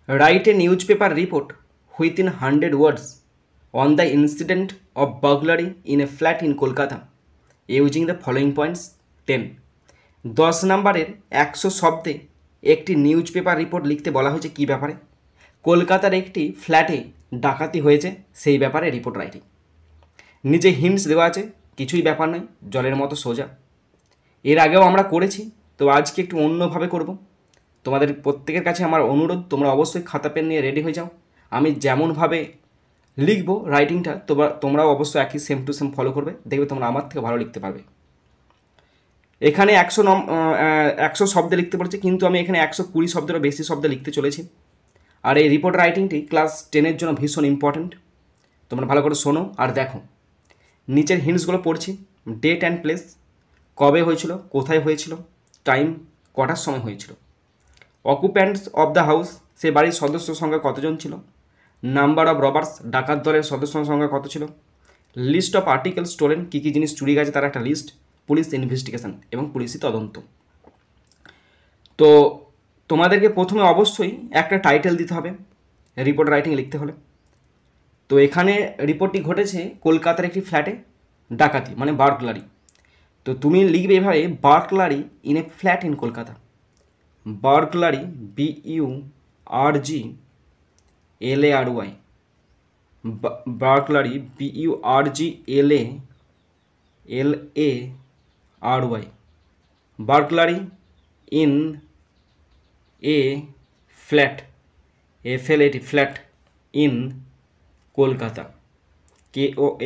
Write a newspaper report within 100 words on the incident of burglary in a flat in Kolkata using the following points. 10. 10 নম্বরের 100 শব্দে একটি news paper report লিখতে বলা হয়েছে কী ব্যাপারে? কলকাতার একটি ফ্ল্যাটে ডাকাতি হয়েছে সেই ব্যাপারে রিপোর্ট রাইটিং। নিচে হিন্টস দেওয়া আছে, কিছুই ব্যাপার নয়, জলের মতো সোজা। এর আগেও আমরা করেছি, তো আজকে একটু অন্যভাবে করব। তোমাদের প্রত্যেকের কাছে আমার অনুরোধ, তোমরা অবশ্যই খাতা পেন নিয়ে রেডি হয়ে যাও। আমি যেমনভাবে লিখব রাইটিংটা তোমরাও অবশ্যই একই সেম টু সেম ফলো করবে, দেখবে তোমরা আমার থেকে ভালো লিখতে পারবে। এখানে 100 শব্দে লিখতে পারছি, কিন্তু আমি এখানে 120 শব্দেরও বেশি শব্দে লিখতে চলেছি। আর এই রিপোর্ট রাইটিংটি ক্লাস 10-এর জন্য ভীষণ ইম্পর্ট্যান্ট। তোমরা ভালো করে শোনো আর দেখো। নিচের হিন্টসগুলো পড়ছি। ডেট অ্যান্ড প্লেস, কবে হয়েছিল, কোথায় হয়েছিল, টাইম, কটার সময় হয়েছিল। অকুপ্যান্টস অফ দ্য হাউস, সে বাড়ির সদস্য সংখ্যা কতজন ছিল। নাম্বার অফ রবার্স, ডাকাত দলের সদস্য সংখ্যা কত ছিল। লিস্ট অফ আর্টিকেল স্টোলেন, কী কী জিনিস চুরি গেছে তার একটা লিস্ট। পুলিশ ইনভেস্টিগেশন এবং পুলিশি তদন্ত। তো তোমাদেরকে প্রথমে অবশ্যই একটা টাইটেল দিতে হবে রিপোর্ট রাইটিং লিখতে হলে। তো এখানে রিপোর্টটি ঘটেছে কলকাতার একটি ফ্ল্যাটে ডাকাতি, মানে বার্গলারি। তো তুমি লিখবে এভাবে, burglary in a flat in Kolkata. Burglary, BURGLARY, burglary, BURGLARY, burglary in a flat, FLAT, flat in Kolkata, KOLKATA,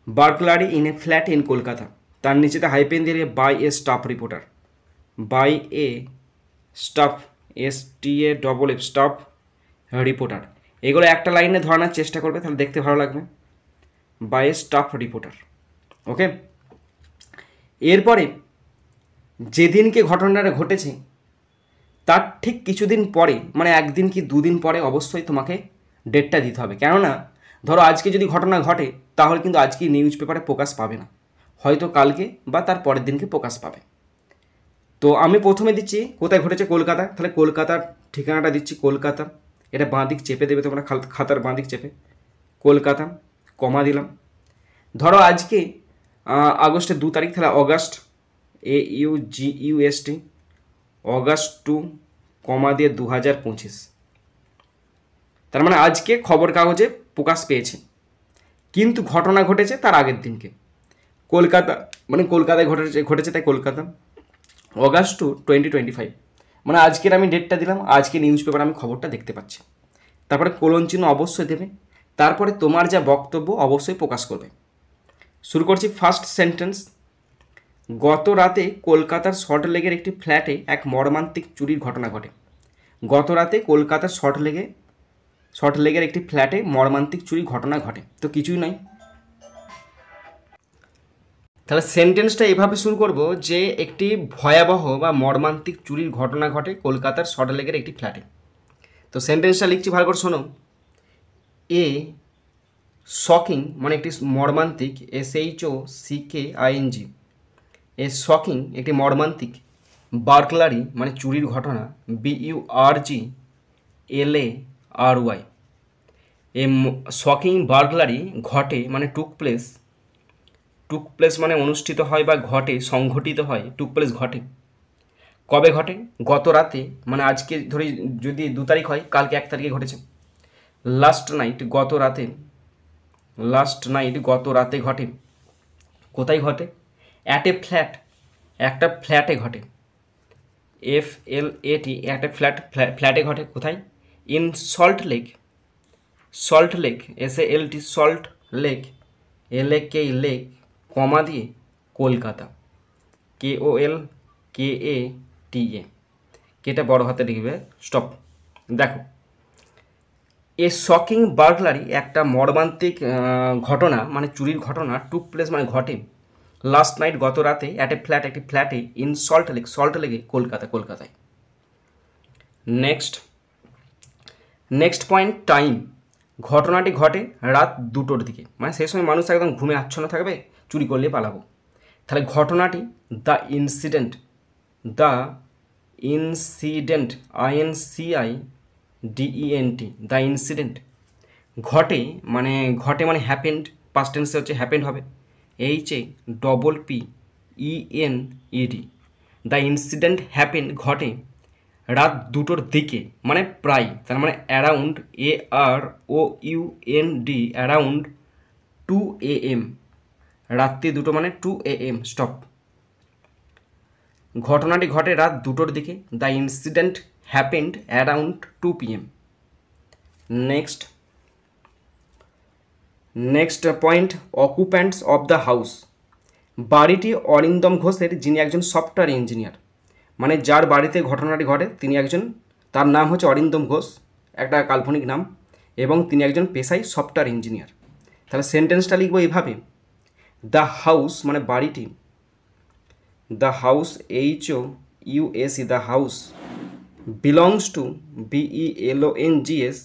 burglary in a flat in Kolkata. তার নিচেতে হাইপেন দিয়ে by a staff reporter, by a staff, STAFF, staff reporter. এগুলো একটা লাইনে ধরানোর চেষ্টা করবে, তাহলে দেখতে ভালো লাগবে। বাই এ স্টাফ রিপোর্টার, ওকে। এরপরে যেদিনকে ঘটনাটা ঘটেছে তার ঠিক কিছুদিন পরে, মানে একদিন কি দুদিন পরে অবশ্যই তোমাকে ডেটটা দিতে হবে। কেননা ধরো আজকে যদি ঘটনা ঘটে তাহলে কিন্তু আজকে নিউজ পেপারে প্রকাশ পাবে না, হয়তো কালকে বা তার পরের দিনকে প্রকাশ পাবে। তো আমি প্রথমে দিচ্ছি কোথায় ঘটেছে, কলকাতা। তাহলে কলকাতার ঠিকানাটা দিচ্ছি কলকাতা, এটা বাঁ দিক চেপে দেবে তোমরা, খাতার বাঁ দিক চেপে, কলকাতা, কমা দিলাম। ধরো আজকে আগস্টের 2 তারিখ, তাহলে অগাস্ট, AUGUST, অগাস্ট 2, কমা দিয়ে 2025। তার মানে আজকে খবর কাগজে প্রকাশ পেয়েছে, কিন্তু ঘটনা ঘটেছে তার আগের দিনকে। কলকাতা মানে কলকাতায় ঘটেছে তাই কলকাতা, অগাস্ট 2, 2025। মানে আজকের আমি ডেটটা দিলাম, আজকে নিউজ পেপার আমি খবরটা দেখতে পাচ্ছি। তারপরে কোলন চিহ্ন অবশ্যই দেবে, তারপরে তোমার যা বক্তব্য অবশ্যই প্রকাশ করবে। শুরু করছি ফার্স্ট সেন্টেন্স। গত রাতে কলকাতার সল্টলেকের একটি ফ্ল্যাটে এক মর্মান্তিক চুরির ঘটনা ঘটে। গত রাতে কলকাতার সল্টলেকের একটি ফ্ল্যাটে মর্মান্তিক চুরির ঘটনা ঘটে, তো কিছুই নয়। তাহলে সেন্টেন্সটা এভাবে শুরু করব যে একটি ভয়াবহ বা মর্মান্তিক চুরির ঘটনা ঘটে কলকাতার সল্টলেকের একটি ফ্ল্যাটে। তো সেন্টেন্সটা লিখছি, ভালো করে শোনো। এ শকিং, মানে একটি মর্মান্তিক, SHOCKING, এ শকিং, একটি মর্মান্তিক, বার্গলারি মানে চুরির ঘটনা, BURGLARY, এ শকিং বার্গলারি ঘটে মানে টুক প্লেস মানে অনুষ্ঠিত হয় বা ঘটে, সংঘটিত হয়, টুক প্লেস ঘটে। কবে ঘটে? গত রাতে, মানে আজকে ধরি যদি 2 তারিখ হয়, কালকে 1 তারিখে ঘটেছে। লাস্ট নাইট, গত রাতে ঘটে। কোথায় ঘটে? অ্যাট এ ফ্ল্যাট, একটা ফ্ল্যাটে ঘটে, FLAT, একটা ফ্ল্যাটে ঘটে। কোথায়? In Salt Lake, SALT, Salt Lake, LAK, Lake, comma দিয়ে কলকাতা, KOLKATA, কেটা বড় হাতে লিখবে, স্টপ। দেখো, এ শকিং বার্গলারি, একটা মর্মান্তিক ঘটনা মানে চুরির ঘটনা, টুক প্লেস মানে ঘটে, লাস্ট নাইট গত রাতে, অ্যাট এ ফ্ল্যাট, একটি ফ্ল্যাটে, ইন সল্টলেকে কলকাতায়। Next point, time. ঘটনাটি ঘটে রাত 2টোর দিকে, মানে সেই সময় মানুষ একদম ঘুমে আচ্ছন্ন থাকবে, চুরি করলে পালাবো। তাহলে ঘটনাটি, the incident, INCIDENT, the incident. ঘটে মানে হ্যাপেন্ড, পাস্ট টেন্সে হচ্ছে হ্যাপেন্ড হবে, HAPPENED। দ্য ইনসিডেন্ট হ্যাপেন্ড ঘটে রাত 2টোর দিকে, মানে প্রায়, তার মানে অ্যারাউন্ড, AROUND, অ্যারাউন্ড 2 AM, রাত্রি 2টো মানে 2 AM, স্টপ। ঘটনাটি ঘটে রাত 2টোর দিকে, the incident happened around 2 PM। Next point, occupants of the house. বাড়িটি অরিন্দম ঘোষের, যিনি একজন সফটওয়্যার ইঞ্জিনিয়ার, মানে যার বাড়িতে ঘটনাটি ঘটে তিনি একজন, তার নাম হচ্ছে অরিন্দম ঘোষ, একটা কাল্পনিক নাম, এবং তিনি একজন পেশায় সফটওয়্যার ইঞ্জিনিয়ার। তাহলে সেন্টেন্সটা লিখবো এইভাবে, দ্য হাউস মানে বাড়িটি, the house, HOUSE, the house, belongs to, BELONGS,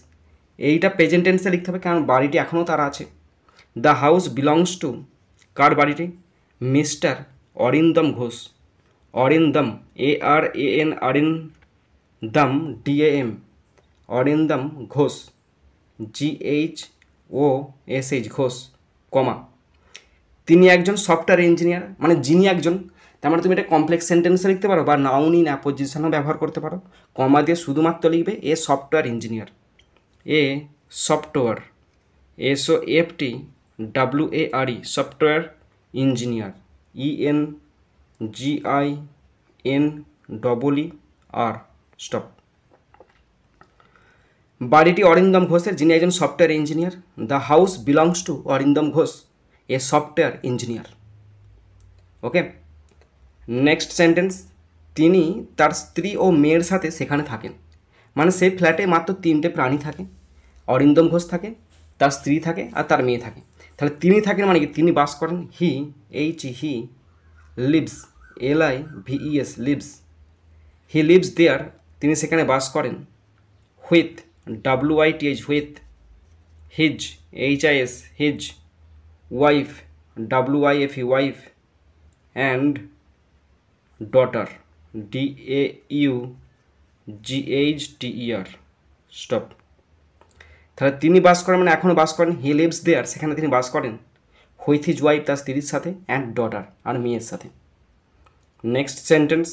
এইটা প্রেজেন্ট টেন্সে লিখতে হবে কারণ বাড়িটি এখনও তার আছে। দ্য হাউস বিলংস টু, কার বাড়িটি, mister Arindam Ghosh, Arindam, ARAN, Arindam, DAM, Arindam Ghosh, GHOSH, Ghosh, comma, তিনি একজন সফটওয়্যার ইঞ্জিনিয়ার, মানে যিনি একজন, তার মানে তুমি এটা কমপ্লেক্স সেন্টেন্সে লিখতে পারো বা নাউন ইন অ্যাপোজিশনও ব্যবহার করতে পারো। কমা দিয়ে শুধুমাত্র লিখবে a software engineer, a software, SOFTWARE, software engineer, ENGINEER, stop. বাড়িটি অরিন্দম ঘোষের, যিনি একজন software engineer. The house belongs to Arindam Ghosh, a software engineer. Okay, next sentence, তিনি তার স্ত্রী ও মেয়ের সাথে সেখানে থাকেন, মানে সেই ফ্ল্যাটে মাত্র 3টে প্রাণী থাকে, অরিন্দম ঘোষ থাকে, তার স্ত্রী থাকে আর তার মেয়ে থাকে। তাহলে তিনি থাকেন মানে কি, তিনি বাস করেন, he lives, LIVES, lives, he lives there, তিনি সেখানে বাস করেন। With, WITH, with, his, HIS, his, wife, WIFE, wife, and daughter, DAUGHTER, stop. তাহলে তিনি বাস করেন মানে এখনও বাস করেন, হি লিভস দেয়ার, সেখানে তিনি বাস করেন, হুইথ হিজ ওয়াইফ, তার স্ত্রীর সাথে, অ্যান্ড ডটার, আর মেয়ের সাথে। নেক্সট সেন্টেন্স,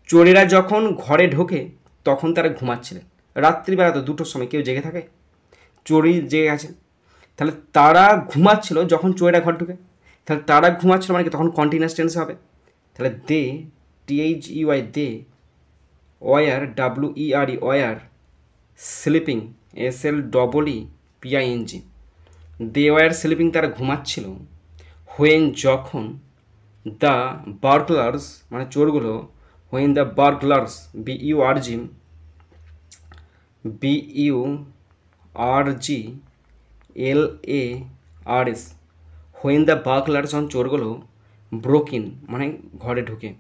চোরেরা যখন ঘরে ঢোকে তখন তারা ঘুমাচ্ছিলেন, রাত্রিবেলা তো 2টোর সময় কেউ জেগে থাকে, চোরই জেগে গেছে, তাহলে তারা ঘুমাচ্ছিল যখন চোরেরা ঘর ঢুকে, তাহলে তারা ঘুমাচ্ছিল মানে কি, তখন কন্টিনিউয়াস টেন্স হবে। তাহলে they, THEY, they, were, WERE, were, sleeping, SLEEPING, they were sleeping, তারা ঘুমাচ্ছিল, হোয়েন, যখন, দ্য বার্গলার্স মানে চোরগুলো, when the burglars, BURGLARS, when the burglars, যখন চোরগুলো, ব্রোক ইন মানে ঘরে ঢুকে,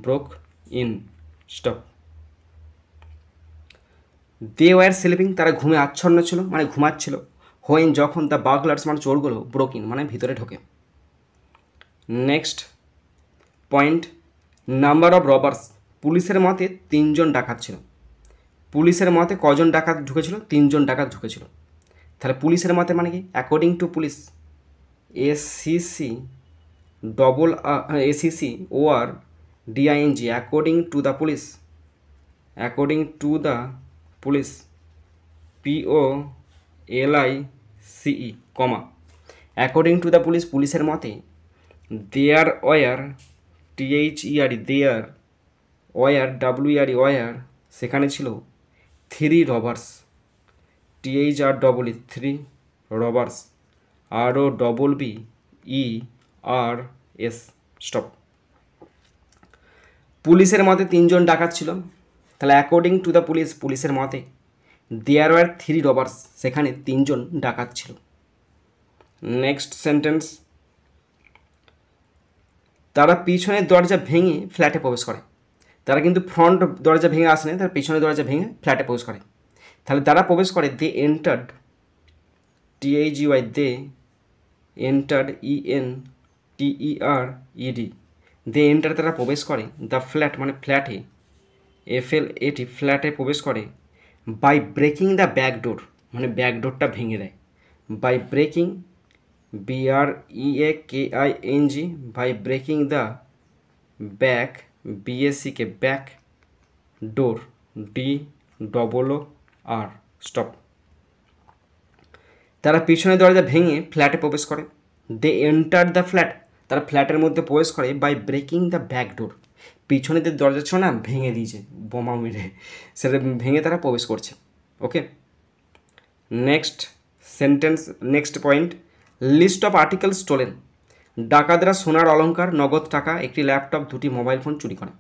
broke in, stop. They were sleeping, তারা ঘুমে আচ্ছন্ন ছিল মানে ঘুমাচ্ছিল, হোয়েন, যখন, দ্য বার্গলার্স মানে চোরগুলো, ব্রোক ইন মানে ভিতরে ঢোকে। Next point, number of robbers. পুলিশের মতে 3জন ডাকাত ছিল। পুলিশের মতে কজন ডাকাত ঢুকেছিল? 3জন ডাকাত ঢুকেছিল। তাহলে পুলিশের মতে মানে কি, according to police, ACCORDING, according to the police, according to the police, POLICE, comma, according to the police, পুলিশের মতে, there were, THERE, there were, WERE, were, সেখানে ছিল 3 robbers, THREE, 3 robbers, ROBBERS, stop. পুলিশের মতে 3জন ডাকাত ছিল, তাহলে অ্যাকর্ডিং টু দ্য পুলিশ, পুলিশের মতে, দেয়ার ওয়ার 3 রবার্স, সেখানে 3জন ডাকাত ছিল। নেক্সট সেন্টেন্স, তারা পিছনের দরজা ভেঙে ফ্ল্যাটে প্রবেশ করে। তারা কিন্তু ফ্রন্ট দরজা ভেঙে আসেনি, তারা পিছনের দরজা ভেঙে ফ্ল্যাটে প্রবেশ করে। তাহলে তারা প্রবেশ করে, they entered, THEY, they entered, ENTERED, they enter তারা প্রবেশ করে, দ্য ফ্ল্যাট মানে ফ্ল্যাটে, FLAT ফ্ল্যাটে প্রবেশ করে, by breaking the back door মানে ব্যাক ডোরটা ভেঙে দেয়, by breaking BREAKING by breaking the back BACK back door DOOR stop. তারা পিছনের দরজা ভেঙে ফ্ল্যাটে প্রবেশ করে, দে এন্টার দ্য ফ্ল্যাট তারা ফ্ল্যাটের মধ্যে প্রবেশ করে, by breaking the back door পিছনের যে দরজা ছিল না ভেঙে দিয়েছে বোমা মেরে, সেটা ভেঙে তারা প্রবেশ করছে। Okay, next sentence, next point, list of article stolen. ডাকাতরা সোনার অলংকার, নগদ টাকা, একটি ল্যাপটপ, দুটি মোবাইল ফোন চুরি করে।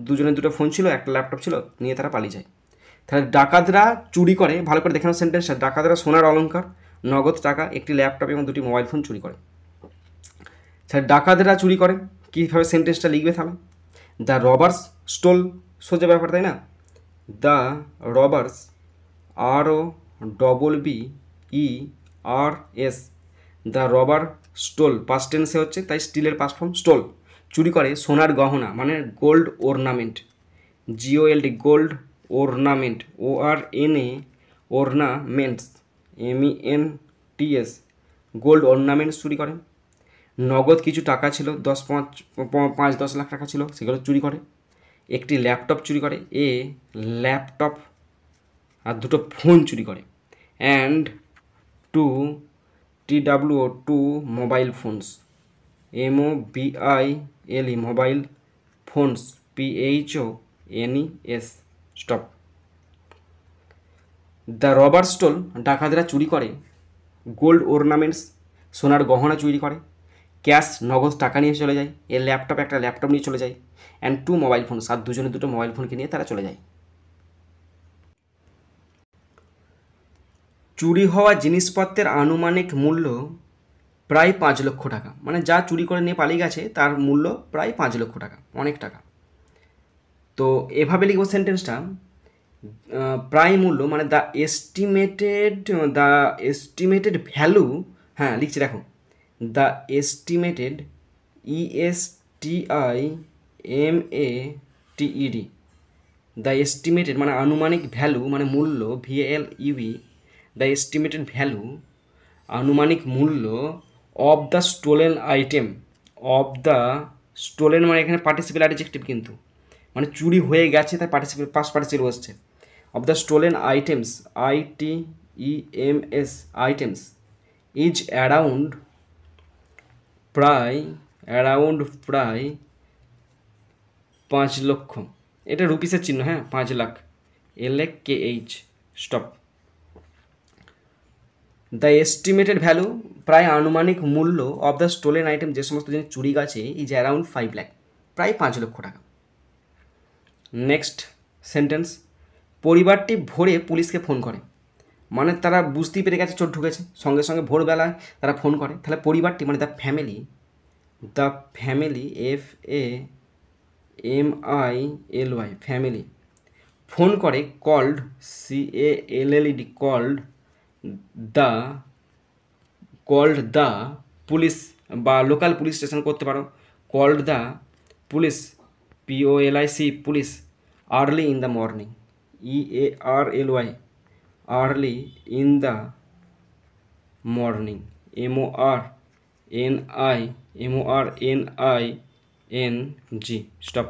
দুজনের দুটো ফোন ছিল, একটা ল্যাপটপ ছিল, নিয়ে তারা পালিয়ে যায়। তাহলে ডাকাতরা চুরি করে, ভালো করে দেখানো সেন্টেন্সটা, ডাকাতরা সোনার অলংকার, নগদ টাকা, একটি ল্যাপটপ এবং দুটি মোবাইল ফোন চুরি করে। তাহলে ডাকাতরা চুরি করে, কীভাবে সেন্টেন্সটা লিখবে তাহলে, দ্য রবার্স স্টোল, সোজা ব্যাপার তাই না, the robbers ROBBERS, the robber stole past টেন্সে হচ্ছে, তাই স্টিলের পাস্ট ফর্ম স্টোল, চুরি করে সোনার গহনা মানে gold ornament, GOLD gold ornament, ORNA ornaments, MENTS gold ornaments চুরি করে। নগদ কিছু টাকা ছিল, 5-10 লাখ টাকা ছিল, সেগুলো চুরি করে। একটি ল্যাপটপ চুরি করে, ল্যাপটপ, আর দুটো ফোন চুরি করে, and two mobile phones, MOBILE mobile phones, PHONES stop. The robber stole ডাকাতরা চুরি করে, গোল্ড ওরনামেন্টস সোনার গহনা চুরি করে, ক্যাশ নগদ টাকা নিয়ে চলে যায়, ল্যাপটপ একটা ল্যাপটপ নিয়ে চলে যায়, অ্যান্ড 2 মোবাইল ফোনস আর দুজনে দুটো মোবাইল ফোনকে নিয়ে তারা চলে যায়। চুরি হওয়া জিনিসপত্রের আনুমানিক মূল্য প্রায় 5 লক্ষ টাকা, মানে যা চুরি করে নিয়ে পালিয়ে গেছে তার মূল্য প্রায় 5 লক্ষ টাকা, অনেক টাকা। তো এভাবে লিখব সেন্টেন্সটা, প্রায় মূল্য মানে দ্য এস্টিমেটেড ভ্যালু, হ্যাঁ লিখছি দেখো, the estimated ESTIMATED, the estimated মানে আনুমানিক ভ্যালু মানে মূল্য, VALUE, দ্য এস্টিমেটেড ভ্যালু আনুমানিক মূল্য, of the stolen item, of the stolen মানে এখানে পার্টিসিপেল অ্যাডজেক্টিভ কিন্তু, মানে চুরি হয়ে গেছে তাই পার্টিসিপেল পাস্ট পার্টিসিপেল বসছে, of the stolen items, ITEMS items, is around প্রায় 5 লক্ষ, এটা রুপিসের চিহ্ন, হ্যাঁ 5 lakh, LAKH stop. The estimated value প্রায় আনুমানিক মূল্য, অফ দ্য স্টোলেন আইটেম যে সমস্ত জিনিস চুরি গেছে, ইজ অ্যারাউন্ড 5 লাখ প্রায় 5 লক্ষ টাকা। নেক্সট সেন্টেন্স, পরিবারটি ভোরে পুলিশকে ফোন করে, মানে তারা বুঝতেই পেরে গেছে চোর ঢুকেছে, সঙ্গে সঙ্গে ভোরবেলায় তারা ফোন করে। তাহলে পরিবারটি মানে the family FAMILY family phone করে, called CALLED called the police বা লোকাল পুলিশ স্টেশন করতে পারো, called the police POLIC police, early in the morning, EARLY early in the morning, MORNING stop.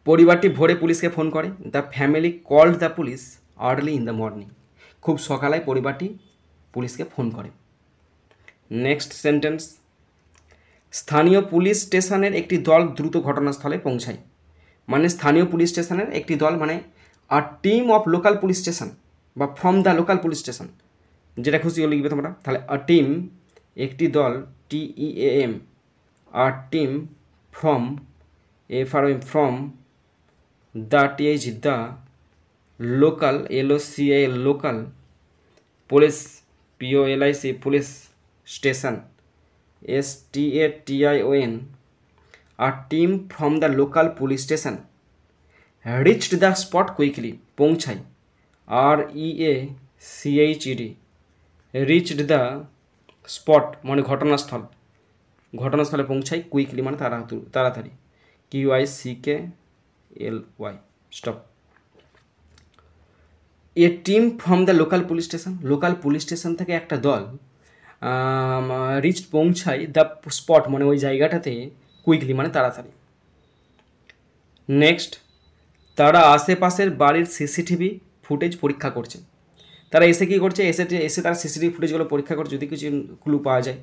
পরিবারটি ভোরে পুলিশকে ফোন করে, the family called the police early in the morning, খুব সকালে পরিবারটি পুলিশকে ফোন করে। নেক্সট সেন্টেন্স, স্থানীয় পুলিশ স্টেশনের একটি দল দ্রুত ঘটনাস্থলে পৌঁছায়, মানে স্থানীয় পুলিশ স্টেশনের একটি দল মানে a team of local police station বা from the local police station, যেটা খুশি লিখবে তোমরা। তাহলে আ টিম একটি দল, TEAM, a team from from the the local LOCAL local police POLIC police station STATION, a team from the local police station reached the spot quickly পৌঁছায়, REACHED reached the spot মানে ঘটনাস্থল, ঘটনাস্থলে পৌঁছায়, quickly মানে তাড়াতাড়ি, QICKLY, stop. A team from the local police station থেকে একটা দল রিচ পৌঁছায় দ্য স্পট মানে ওই জায়গাটাতে, কুইকলি মানে তাড়াতাড়ি। নেক্সট, তারা আশেপাশের বাড়ির সিসিটিভি ফুটেজ পরীক্ষা করছে। তারা এসে কী করছে, এসে তারা সিসিটিভি ফুটেজগুলো পরীক্ষা করছে, যদি কিছু ক্লু পাওয়া যায়।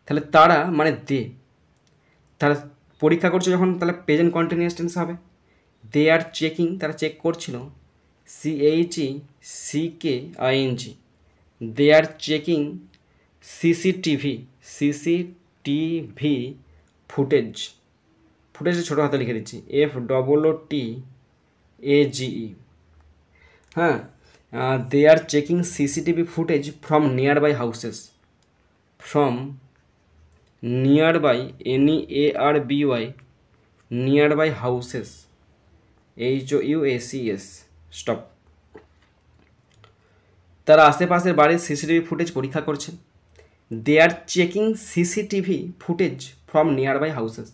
তাহলে তারা মানে তারা পরীক্ষা করছে যখন, তাহলে প্রেজেন্ট কন্টিনিউয়াস টেন্স হবে। দে আর চেকিং, তারা চেক করছিল, CHECKING, they are checking CCTV ফুটেজে ছোটো হাতে লিখে দিচ্ছি, FOOTAGE, হ্যাঁ। They are checking CCTV footage from nearby houses, NEARBY, nearby houses, HOUSES, stop. তারা আশেপাশের বাড়ির সিসিটিভি ফুটেজ পরীক্ষা করছে। They are checking CCTV footage from nearby houses,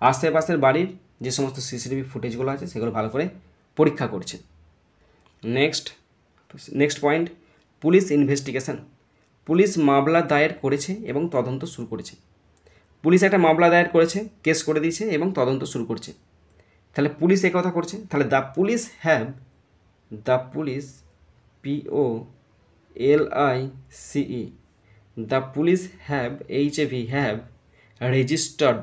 আশেপাশের বাড়ির যে সমস্ত সিসিটিভি ফুটেজগুলো আছে সেগুলো ভালো করে পরীক্ষা করছে। Next point, police investigation, police মামলা দায়ের করেছে এবং তদন্ত শুরু করেছে। পুলিশ একটা মামলা দায়ের করেছে, কেস করে দিয়েছে এবং তদন্ত শুরু করছে। তাহলে পুলিশ এ কথা করছে, তাহলে the police POLICE, the police have registered,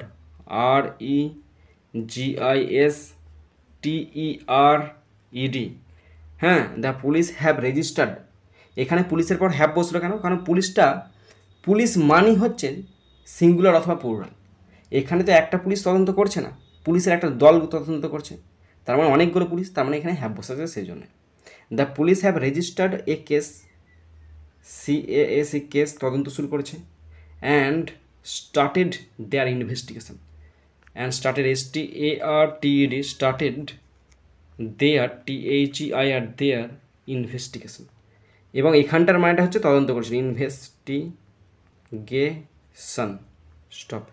REGISTERED, হ্যাঁ। দ্য পুলিশ হ্যাভ রেজিস্টার্ড, এখানে পুলিশের পর হ্যাভ বসলো কেন? কারণ পুলিশ মানি হচ্ছে সিঙ্গুলার অথবা প্লুরাল। এখানে তো একটা পুলিশ তদন্ত করছে না, পুলিশের একটা দল তদন্ত করছে, তার মানে অনেকগুলো পুলিশ, তার মানে এখানে হ্যাভ বসেছে সেই জন্য। The police have registered A case, case তদন্ত শুরু করেছে। And started their investigation, started their investigation, এবং এখানটার মানেটা হচ্ছে তদন্ত করছেন, investigation, stop.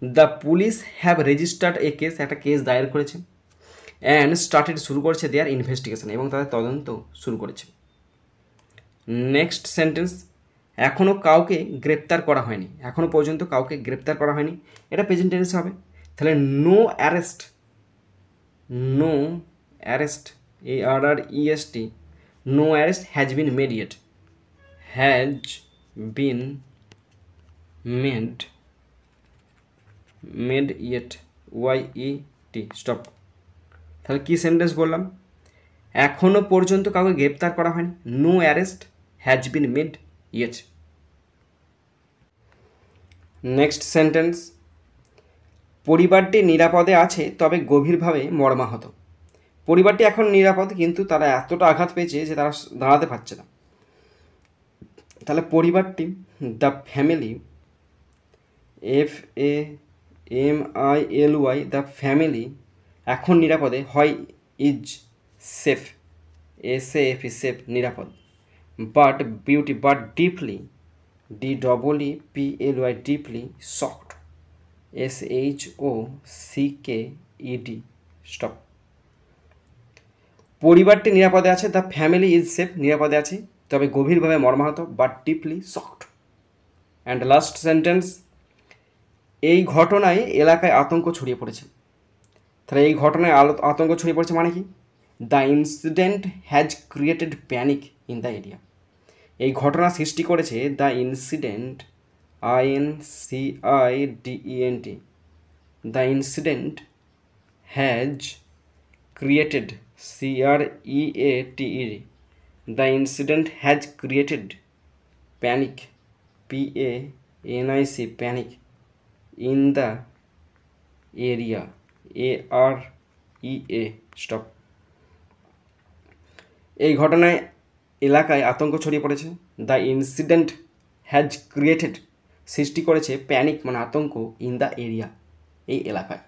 The police have registered A case, একটা কেস দায়ের করেছে। অ্যান্ড স্টার্টেড শুরু করেছে দেয়ার ইনভেস্টিগেশন, এবং তাদের তদন্ত শুরু করেছে। নেক্সট সেন্টেন্স, এখনও কাউকে গ্রেপ্তার করা হয়নি, এখনও পর্যন্ত কাউকে গ্রেপ্তার করা হয়নি, এটা প্রেজেন্ট টেন্স হবে। তাহলে no arrest, ARREST, no arrest has been made yet, YET, stop. তাহলে কী সেন্টেন্স বললাম? এখনও পর্যন্ত কাউকে গ্রেপ্তার করা হয়নি, no arrest has been made yet. Next sentence, পরিবারটি নিরাপদে আছে তবে গভীরভাবে মর্মাহত। পরিবারটি এখন নিরাপদ, কিন্তু তারা এতটা আঘাত পেয়েছে যে তারা দাঁড়াতে পারছে না। তাহলে পরিবারটি, the family, FAMILY, the family এখন নিরাপদে, হয় ইজ সেফ, SAFE, সেফ, নিরাপদ, but deeply, DEEPLY, deeply shocked, SHOCKED, stop. পরিবারটি নিরাপদে আছে, দ্য ফ্যামিলি ইজ সেফ, নিরাপদে আছে তবে গভীরভাবে মর্মাহত, but deeply shocked. And last sentence, এই ঘটনায় এলাকায় আতঙ্ক ছড়িয়ে পড়েছে। তাহলে এই ঘটনায় আতঙ্ক ছড়িয়ে পড়েছে মানে কি? The incident has created panic in the area, এই ঘটনা সৃষ্টি করেছে, the incident, INCIDENT, the incident has created, CREATED, the incident has created panic, PANIC, panic, in the area, AREA, stop. এই ঘটনায় এলাকায় আতঙ্ক ছড়িয়ে পড়েছে, দ্য ইনসিডেন্ট হ্যাজ ক্রিয়েটেড, সৃষ্টি করেছে, প্যানিক মানে আতঙ্ক, ইন দ্য এরিয়া, এই এলাকায়।